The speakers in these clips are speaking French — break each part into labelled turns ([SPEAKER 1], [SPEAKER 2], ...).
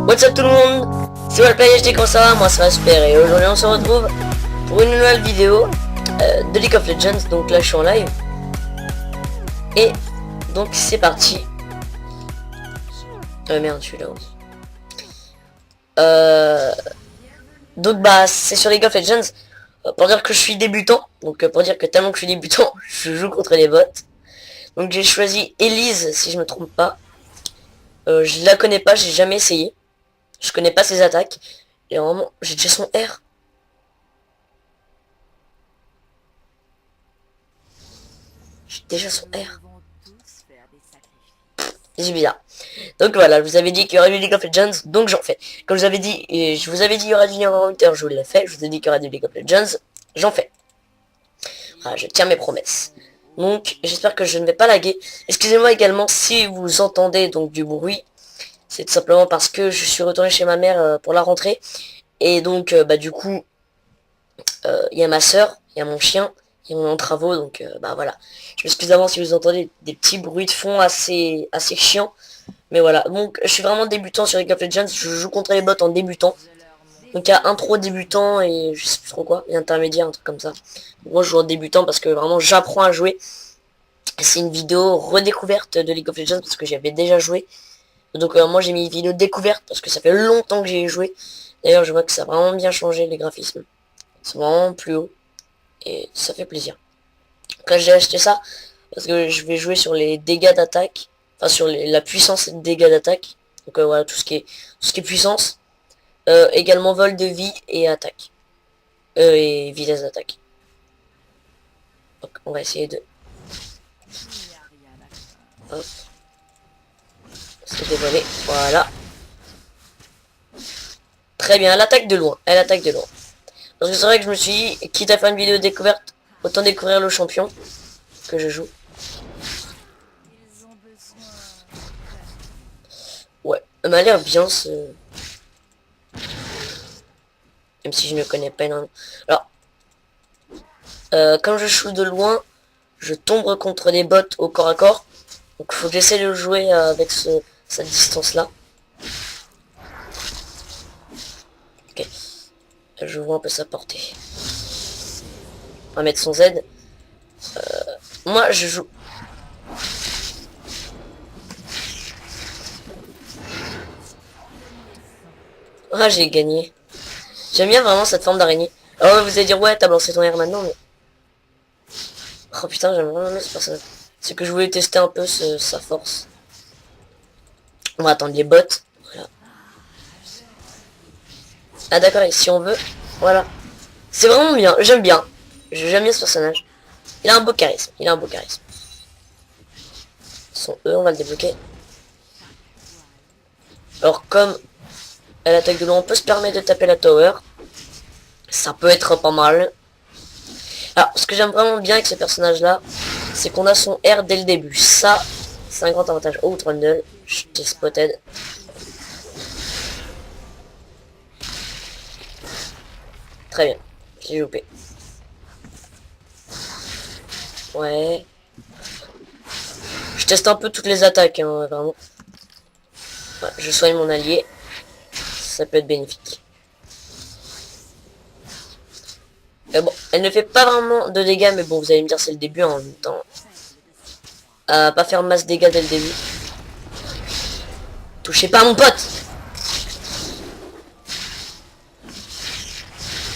[SPEAKER 1] What's up tout le monde, c'est Wallplay HD, comment ça va? Moi ça va super et aujourd'hui on se retrouve pour une nouvelle vidéo de League of Legends. Donc là je suis en live et donc c'est parti. Merde, je suis là aussi. Donc bah c'est sur League of Legends pour dire que je suis débutant. Donc pour dire que tellement que je suis débutant, je joue contre les bots. Donc j'ai choisi Elise si je me trompe pas. Je la connais pas, j'ai jamais essayé. Je connais pas ses attaques. Et vraiment, j'ai déjà son R. J'ai déjà son R. C'est bizarre. Donc voilà, je vous avais dit qu'il y aurait du League of Legends, donc j'en fais. Comme je vous avais dit, et je vous avais dit qu'il y aurait du Never Winter, je vous l'ai fait. Je vous ai dit qu'il y aurait du League of Legends, j'en fais. Voilà, je tiens mes promesses. Donc j'espère que je ne vais pas laguer. Excusez-moi également si vous entendez donc du bruit. C'est tout simplement parce que je suis retourné chez ma mère pour la rentrée. Et donc bah du coup, il y a ma soeur, il y a mon chien, et on est en travaux, donc bah voilà. Je m'excuse d'avance si vous entendez des petits bruits de fond assez chiants. Mais voilà, donc je suis vraiment débutant sur League of Legends, je joue contre les bots en débutant. Donc il y a intro débutant et je sais plus trop quoi, et intermédiaire, un truc comme ça. Donc, moi je joue en débutant parce que vraiment j'apprends à jouer. C'est une vidéo redécouverte de League of Legends parce que j'avais déjà joué. Donc moi j'ai mis une vidéo découverte parce que ça fait longtemps que j'ai joué. D'ailleurs je vois que ça a vraiment bien changé les graphismes. C'est vraiment plus haut. Et ça fait plaisir. Quand j'ai acheté ça, parce que je vais jouer sur les dégâts d'attaque. Enfin sur la puissance et les dégâts d'attaque. Donc voilà, tout ce qui est puissance. Également vol de vie et attaque. Et vitesse d'attaque. Donc on va essayer de... Hop. Se dévoiler. Voilà. Très bien, elle attaque de loin. Elle attaque de loin. Parce que c'est vrai que je me suis dit, quitte à faire une vidéo découverte, autant découvrir le champion que je joue. Ouais, elle m'a l'air bien ce... Même si je ne connais pas énormément. Alors, quand je shoot de loin, je tombe contre des bots au corps à corps. Donc il faut que j'essaie de jouer avec cette distance-là. Ok. Je vois un peu sa portée. On va mettre son Z. Moi, je joue... Ah, j'ai gagné. J'aime bien vraiment cette forme d'araignée. Alors vous allez dire, ouais, t'as lancé ton R maintenant, mais... Oh putain, j'aime vraiment bien ce personnage. C'est que je voulais tester un peu sa force. On va attendre les bots. Voilà. Ah d'accord, et si on veut... Voilà. C'est vraiment bien, j'aime bien. J'aime bien ce personnage. Il a un beau charisme, il a un beau charisme. Son E, on va le débloquer. Alors comme elle attaque de loin, on peut se permettre de taper la tower. Ça peut être pas mal. Alors, ce que j'aime vraiment bien avec ce personnage-là, c'est qu'on a son R dès le début. Ça, c'est un grand avantage. Oh, Trundle, je t'ai spotted. Très bien, j'ai loupé. Ouais. Je teste un peu toutes les attaques, hein, vraiment. Ouais, je soigne mon allié. Ça peut être bénéfique. Bon, elle ne fait pas vraiment de dégâts, mais bon, vous allez me dire c'est le début en même temps. Pas faire masse dégâts dès le début. Touchez pas à mon pote.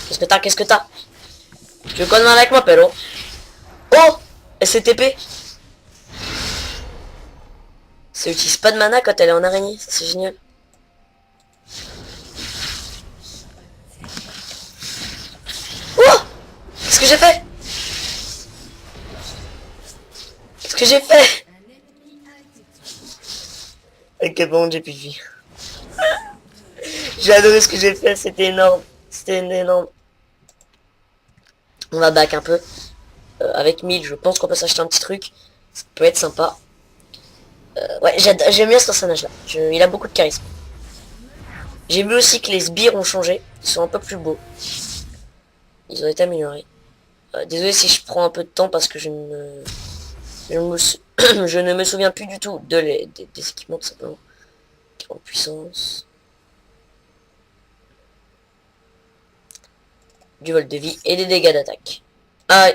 [SPEAKER 1] Qu'est-ce que t'as? Qu'est-ce que t'as? Tu veux quoi de mal avec moi, Pello? Oh, SCTP. Ça utilise pas de mana quand elle est en araignée, ça c'est génial. Oh, qu'est-ce que j'ai fait? Qu'est-ce que j'ai fait? Ok, bon, j'ai plus de vie. J'ai adoré ce que j'ai fait, c'était énorme. C'était énorme. On va back un peu. Avec 1000, je pense qu'on peut s'acheter un petit truc. Ça peut être sympa. Ouais, j'aime bien ce personnage-là. Il a beaucoup de charisme. J'ai vu aussi que les sbires ont changé. Ils sont un peu plus beaux. Ils ont été améliorés. Désolé si je prends un peu de temps parce que je je ne me, je ne me souviens plus du tout des équipements tout simplement. En puissance. du vol de vie et des dégâts d'attaque. Ah,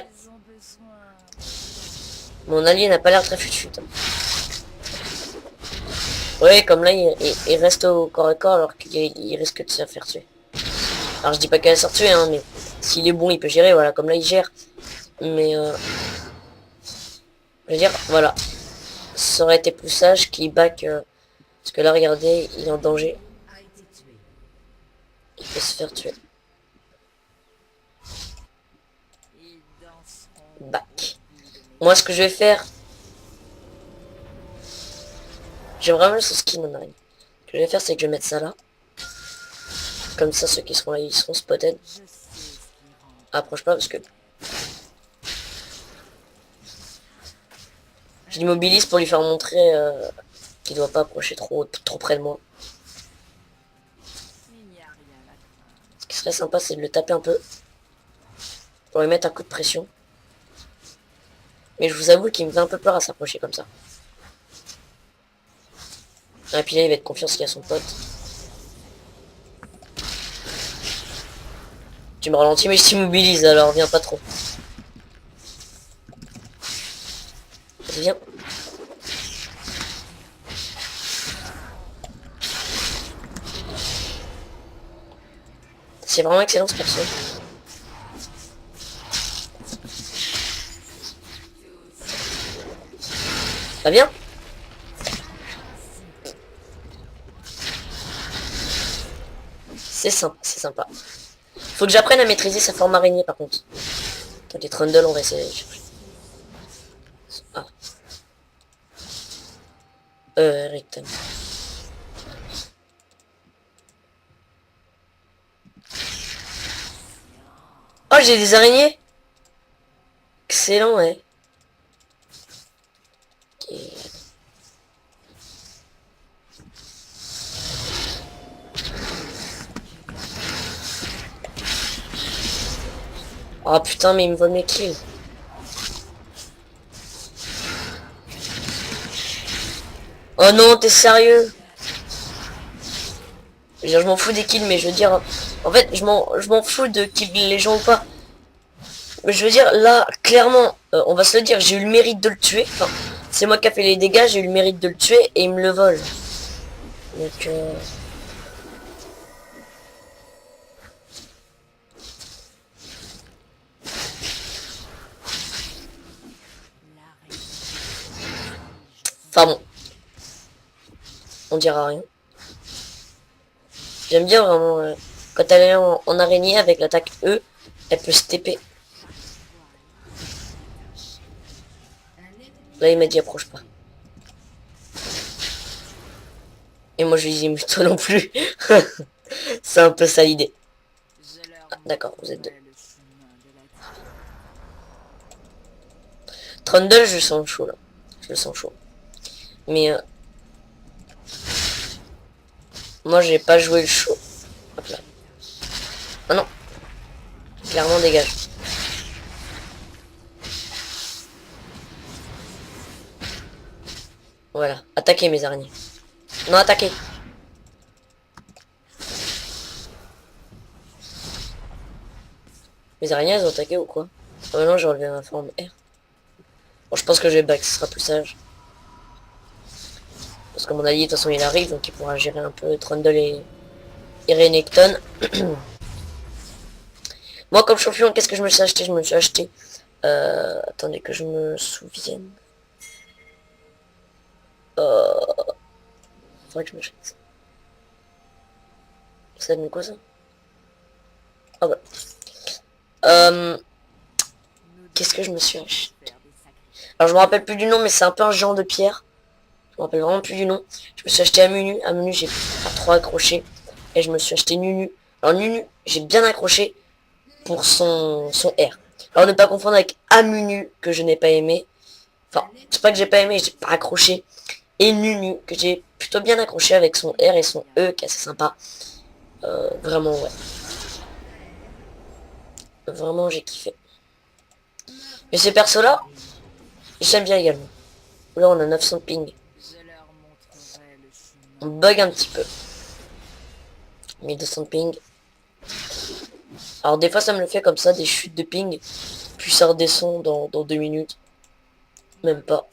[SPEAKER 1] mon allié n'a pas l'air très fut. Oui, comme là, il reste au corps à corps alors qu'il risque de se faire tuer. Alors je dis pas qu'elle va se faire tuer, hein, mais s'il est bon, il peut gérer, voilà, comme là, il gère. Mais, je veux dire, voilà. Ça aurait été plus sage qu'il back, parce que là, regardez, il est en danger. Il peut se faire tuer. Back. Moi, ce que je vais faire... J'ai vraiment ce skin en arrière. Ce que je vais faire, c'est que je vais mettre ça là. Comme ça, ceux qui seront là, ils seront spotted. Approche pas, parce que... Je l'immobilise pour lui faire montrer qu'il doit pas approcher trop près de moi. Ce qui serait sympa, c'est de le taper un peu. Pour lui mettre un coup de pression. Mais je vous avoue qu'il me fait un peu peur à s'approcher comme ça. Et puis là, il va être confiant qu'il y a son pote. Tu me ralentis, mais je t'immobilise, alors viens pas trop. Vas-y, viens. C'est vraiment excellent ce perso. Ça vient? C'est sympa, c'est sympa. Faut que j'apprenne à maîtriser sa forme araignée par contre. Attends, les trundles, on va essayer. Ah. Rectum. Oh, j'ai des araignées. Excellent, ouais. Ok. Oh putain, mais il me vole mes kills. Oh non, t'es sérieux? Je m'en fous des kills, mais je veux dire... En fait, je m'en fous de kill les gens ou pas. Mais je veux dire, là, clairement, on va se le dire, j'ai eu le mérite de le tuer. Enfin, c'est moi qui a fait les dégâts, j'ai eu le mérite de le tuer et il me le vole. Donc, Enfin bon, on dira rien. J'aime bien vraiment, quand elle est en araignée avec l'attaque E, elle peut se TP. Là, il m'a dit approche pas. Et moi, je lui dis, mais toi non plus. C'est un peu ça l'idée. Ah, d'accord, vous êtes deux. Trundle, je le sens chaud, là. Je le sens chaud. Mais, moi, j'ai pas joué le chaud. Hop là. Ah non. Clairement, dégage. Voilà. Attaquez, mes araignées. Non, attaquez. Mes araignées, elles ont attaqué ou quoi? Oh non, j'ai relevé ma forme R. Bon, je pense que je vais back, ce sera plus sage. Parce que mon allié, de toute façon, il arrive, donc il pourra gérer un peu Trundle et Renekton. Moi, comme champion, qu'est-ce que je me suis acheté? Je me suis acheté... attendez que je me souvienne. Faudrait que je m'achète. Ça donne quoi, ça? Ah bah. Qu'est-ce que je me suis acheté? Alors, je me rappelle plus du nom, mais c'est un peu un genre de pierre. Je me rappelle vraiment plus du nom. Je me suis acheté Amunu. Amunu, j'ai pas trop accroché. Et je me suis acheté Nunu. Alors, Nunu, j'ai bien accroché pour son R. Alors, ne pas confondre avec Amunu, que je n'ai pas aimé. Enfin, c'est pas que j'ai pas aimé, j'ai pas accroché. Et Nunu, que j'ai plutôt bien accroché avec son R et son E, qui est assez sympa. Vraiment, ouais. Vraiment, j'ai kiffé. Mais ces persos-là, j'aime bien également. Là, on a 900 ping. On bug un petit peu. 1200 ping. Alors des fois ça me le fait comme ça, des chutes de ping, puis ça redescend dans 2 minutes. Même pas.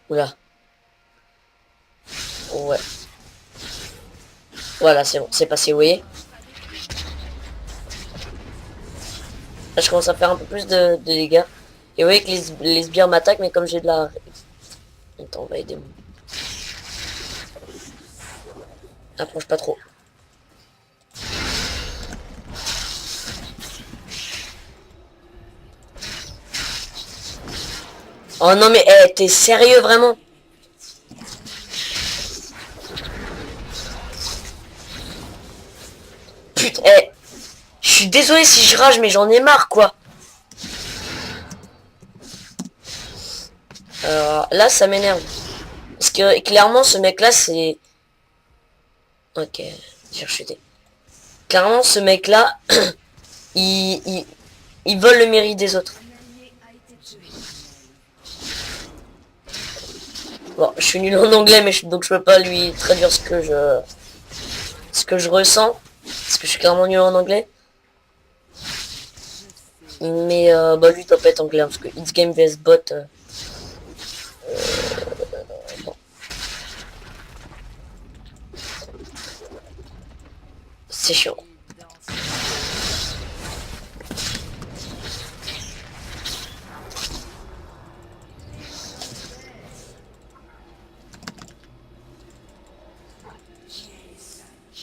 [SPEAKER 1] Oula. Ouais. Voilà, c'est bon, c'est passé, vous voyez. Là, je commence à faire un peu plus de dégâts. Et vous voyez que les sbires m'attaquent, mais comme j'ai de la... Attends, on va aider moi. Approche pas trop. Oh non mais, t'es sérieux vraiment? Putain, je suis désolé si je rage, mais j'en ai marre, quoi. Alors, là, ça m'énerve. Parce que, clairement, ce mec-là, c'est... Ok, j'ai rechuté. Clairement, ce mec-là, il vole le mérite des autres. Bon, je suis nul en anglais, mais donc je peux pas lui traduire ce que je ressens. Parce que je suis clairement nul en anglais. Mais bah lui, doit pas être anglais, hein, parce que It's Game vs Bot... bon. C'est chiant.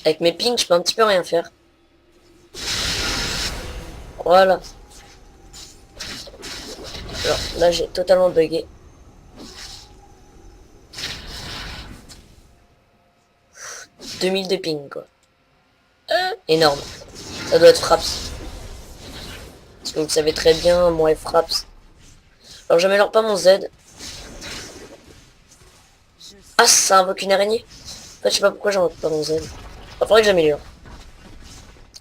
[SPEAKER 1] Avec mes pings, je peux un petit peu rien faire. Voilà. Alors, là, j'ai totalement bugué. « 2000 de ping, quoi. Énorme. Ça doit être Fraps. Parce que vous le savez très bien, moi et Fraps. Alors, j'améliore pas mon Z. Ah, ça invoque une araignée. En fait, je sais pas pourquoi j'invoque pas mon Z. Il faudrait que j'améliore.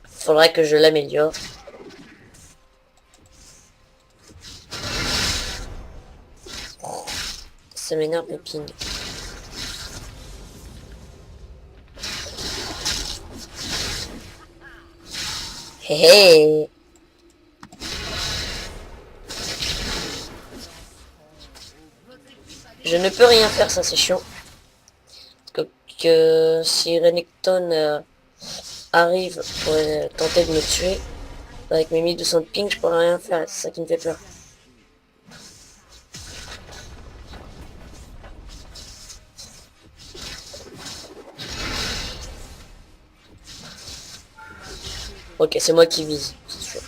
[SPEAKER 1] Faudrait que je l'améliore. Ça m'énerve le ping. Hé hé. Je ne peux rien faire, ça c'est chiant. Que si Renekton arrive pour tenter de me tuer, avec mes 1200 de ping, je pourrais rien faire, c'est ça qui me fait peur. Ok, c'est moi qui vise, c'est sûr.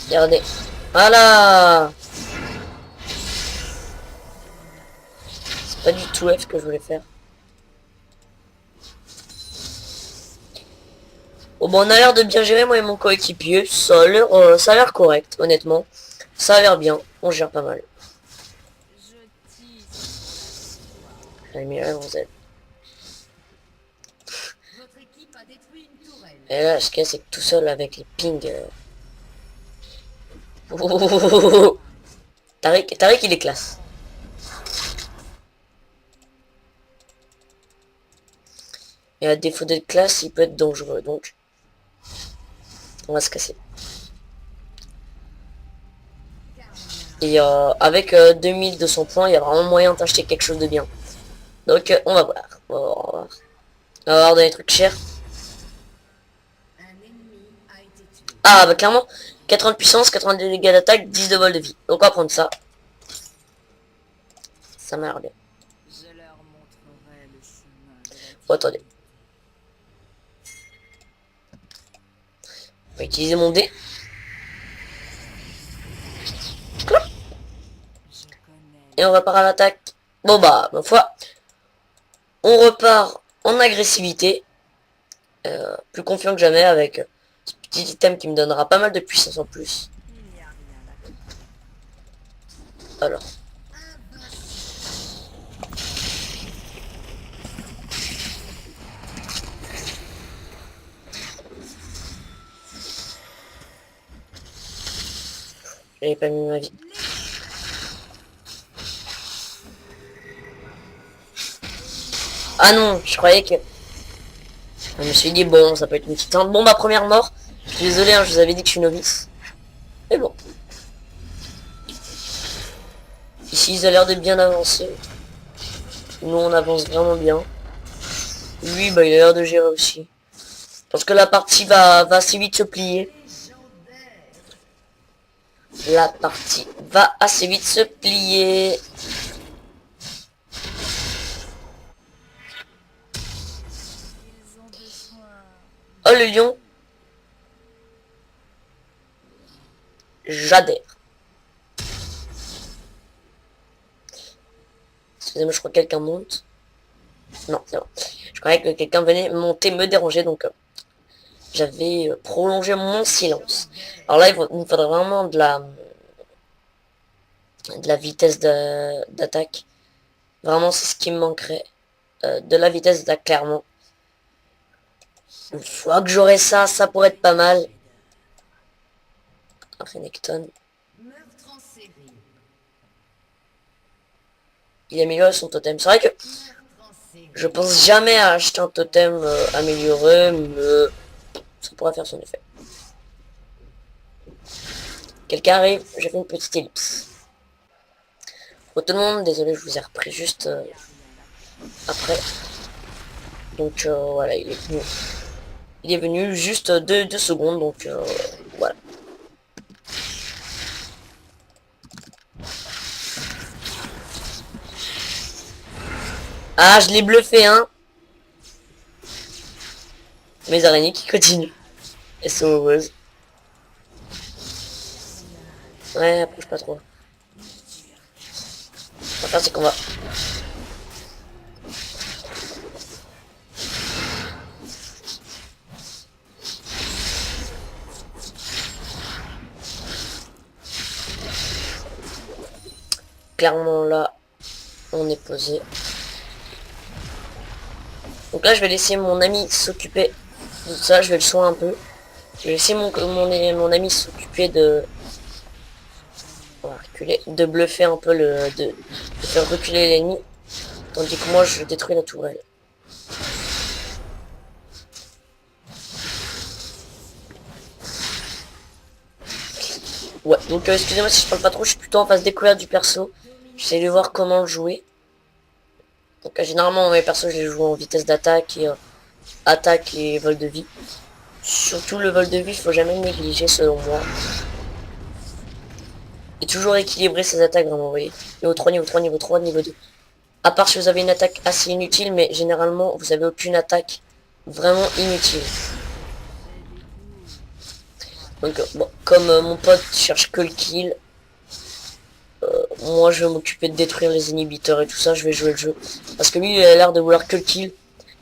[SPEAKER 1] Regardez. Voilà. C'est pas du tout F que je voulais faire. Bon, on a l'air de bien gérer, moi et mon coéquipier. Ça a l'air correct, honnêtement. Ça a l'air bien. On gère pas mal. J'ai mis un Z. Et là, ce qu'il y a, c'est que tout seul avec les pings... Tariq, il est classe. Et à défaut d'être classe, il peut être dangereux, donc... On va se casser. Et avec 2200 points, il y a vraiment moyen d'acheter quelque chose de bien. Donc, on va voir. On va voir des trucs chers. Ah, bah clairement, 80 de puissance, 80 de dégâts d'attaque, 10 de vol de vie. Donc on va prendre ça. Ça m'a l'air bien. Oh, attendez. On va utiliser mon dé. Et on repart à l'attaque. Bon bah, ma foi. On repart en agressivité. Plus confiant que jamais avec ce petit item qui me donnera pas mal de puissance en plus. Alors. J'avais pas mis ma vie. Ah non, je croyais que... Je me suis dit, bon, ça peut être une petite tente. Bon, ma première mort. Je suis désolé, hein, je vous avais dit que je suis novice. Mais bon. Ici, ils ont l'air de bien avancer. Nous, on avance vraiment bien. Lui, bah, il a l'air de gérer aussi. Parce que la partie va assez vite se plier. La partie va assez vite se plier. Oh, le lion. J'adhère. Excusez-moi, je crois que quelqu'un monte. Non, c'est bon. Je croyais que quelqu'un venait monter me déranger, donc j'avais prolongé mon silence. Alors là, il me faudrait vraiment de la vitesse d'attaque. Vraiment, c'est ce qui me manquerait. De la vitesse d'attaque, clairement. Une fois que j'aurai ça, ça pourrait être pas mal. Un Renekton. Il améliore son totem. C'est vrai que je pense jamais à acheter un totem amélioré, mais ça pourrait faire son effet. Quelqu'un arrive, j'ai fait une petite ellipse. Pour tout le monde, désolé, je vous ai repris juste après. Donc voilà, il est venu. Il est venu juste 2 secondes, donc voilà. Ah, je l'ai bluffé, hein. Mes araignées qui continuent. Elles sont heureuses. Ouais, approche pas trop. Ce qu'on va faire, c'est qu'on va... Clairement, là, on est posé. Donc là, je vais laisser mon ami s'occuper de ça. Je vais le soigner un peu. Je vais laisser mon ami s'occuper de... On va reculer. De bluffer un peu de faire reculer l'ennemi. Tandis que moi, je détruis la tourelle. Ouais, donc excusez-moi si je parle pas trop, je suis plutôt en phase découverte du perso. J'essaie de voir comment le jouer. Donc généralement mes persos je les joue en vitesse d'attaque et attaque et vol de vie. Surtout le vol de vie, il faut jamais le négliger selon moi. Et toujours équilibrer ses attaques vraiment, vous voyez. Niveau 3, niveau 3, niveau 3, niveau 2. À part si vous avez une attaque assez inutile, mais généralement vous avez aucune attaque vraiment inutile. Donc bon, comme mon pote cherche que le kill, moi je vais m'occuper de détruire les inhibiteurs et tout ça, je vais jouer le jeu. Parce que lui il a l'air de vouloir que le kill.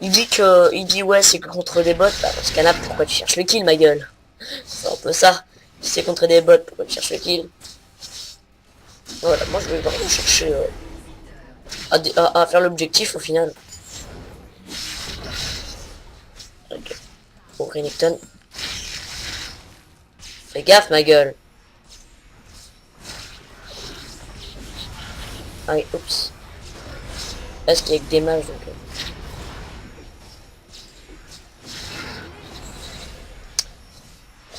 [SPEAKER 1] Il dit ouais c'est que contre des bots, bah dans ce cas-là pourquoi tu cherches le kill ma gueule? C'est un peu ça. Si c'est contre des bots, pourquoi tu cherches le kill? Voilà, moi je vais vraiment chercher à faire l'objectif au final. Ok. Bon Renekton. Fais gaffe ma gueule. Ah oui, oups. Là ce qu'il y a que des mages donc...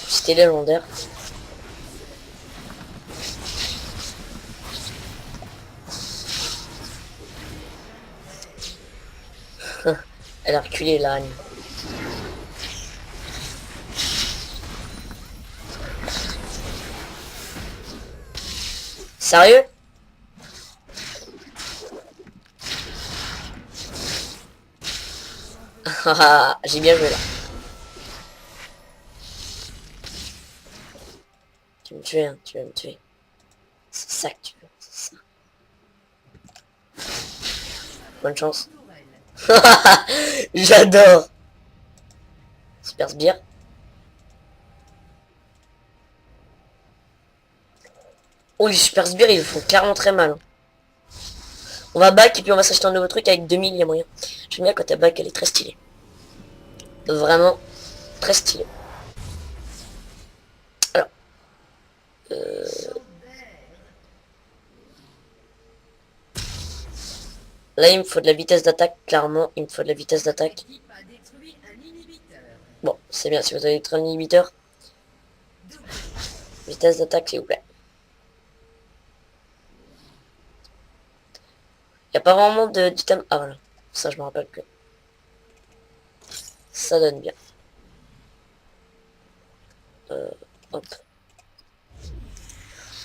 [SPEAKER 1] C'était légendaire. Elle a reculé là. Sérieux? J'ai bien joué là. Tu veux me tuer, hein, tu veux me tuer. C'est ça que tu veux, c'est ça. Bonne chance. J'adore. Super sbire. Oh les super sbires ils font clairement très mal. On va back et puis on va s'acheter un nouveau truc avec 2000, il y a moyen. J'aime bien quand ta back elle est très stylée. Vraiment très stylée. Alors. Là, il me faut de la vitesse d'attaque, clairement. Il me faut de la vitesse d'attaque. Bon, c'est bien, si vous avez un inhibiteur. Vitesse d'attaque, s'il vous plaît. Il n'y a pas vraiment d'item. Ah, voilà. Ça, je me rappelle que. Ça donne bien. Hop.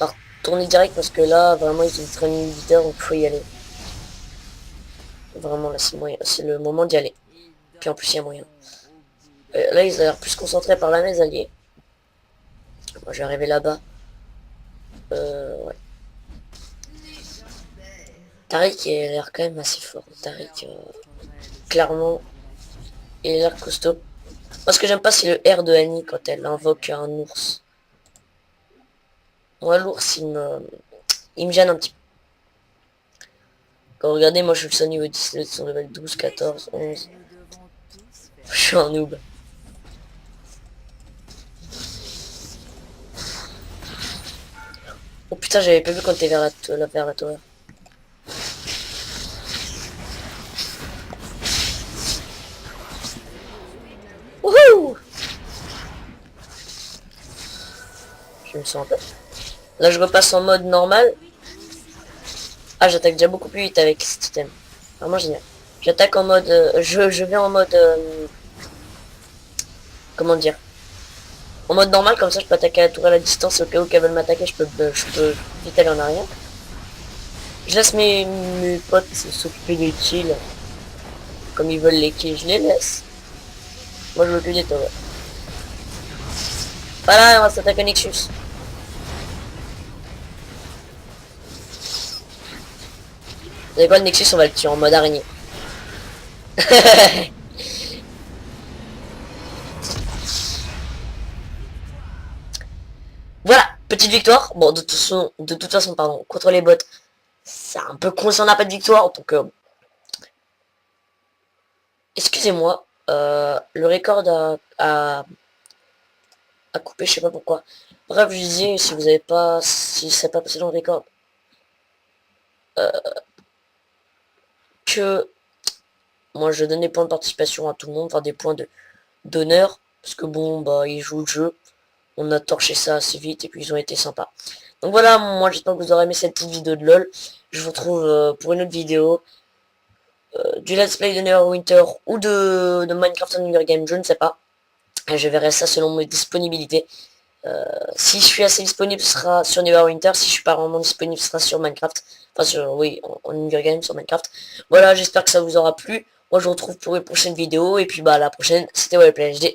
[SPEAKER 1] Alors, tourner direct parce que là, vraiment, ils ont un inhibiteur, donc il faut y aller. Vraiment, là, c'est le moment d'y aller. Puis en plus, il y a moyen. Là, ils ont l'air plus concentrés par là, mes alliés. Moi, je vais arriver là-bas. Ouais. Taric, il a l'air quand même assez fort. Taric, clairement, il a l'air costaud. Moi, ce que j'aime pas, c'est le R de Annie quand elle invoque un ours. Moi, l'ours, il me gêne un petit peu. Quand regardez, moi, je suis le seul niveau 17, ils sont level 12, 14, 11. Je suis un noob. Oh putain, j'avais pas vu quand t'es vers la tour. Wouhou! Je me sens un peu. Là, je repasse en mode normal. Ah, j'attaque déjà beaucoup plus vite avec cet item. Vraiment génial. J'attaque en mode... je vais en mode... comment dire? En mode normal, comme ça, je peux attaquer la tour à la distance. Au cas où qu'elles veulent m'attaquer, je peux vite aller en arrière. Je laisse mes potes s'occuper des kills. Comme ils veulent les kills, je les laisse. Moi, je veux plus des towers. Voilà, on va s'attaquer à Nexus. Vous savez quoi, le Nexus, on va le tuer en mode araignée. Voilà, petite victoire. Bon, de toute façon, pardon, contre les bots, c'est un peu con si on n'a pas de victoire. Donc, excusez-moi, le record a coupé, je sais pas pourquoi. Bref, je disais, si vous avez pas, si c'est pas passé dans le record, que moi je donne des points de participation à tout le monde, enfin des points d'honneur, parce que bon, bah, ils jouent le jeu. On a torché ça assez vite et puis ils ont été sympas. Donc voilà, moi j'espère que vous aurez aimé cette petite vidéo de LOL. Je vous retrouve pour une autre vidéo. Du let's play de Neverwinter ou de Minecraft on Hunger Game, je ne sais pas. Et je verrai ça selon mes disponibilités. Si je suis assez disponible, ce sera sur Neverwinter. Si je suis pas vraiment disponible, ce sera sur Minecraft. Enfin, oui, en Hunger Game sur Minecraft. Voilà, j'espère que ça vous aura plu. Moi, je vous retrouve pour une prochaine vidéo. Et puis, bah, la prochaine, c'était WellPlayHD.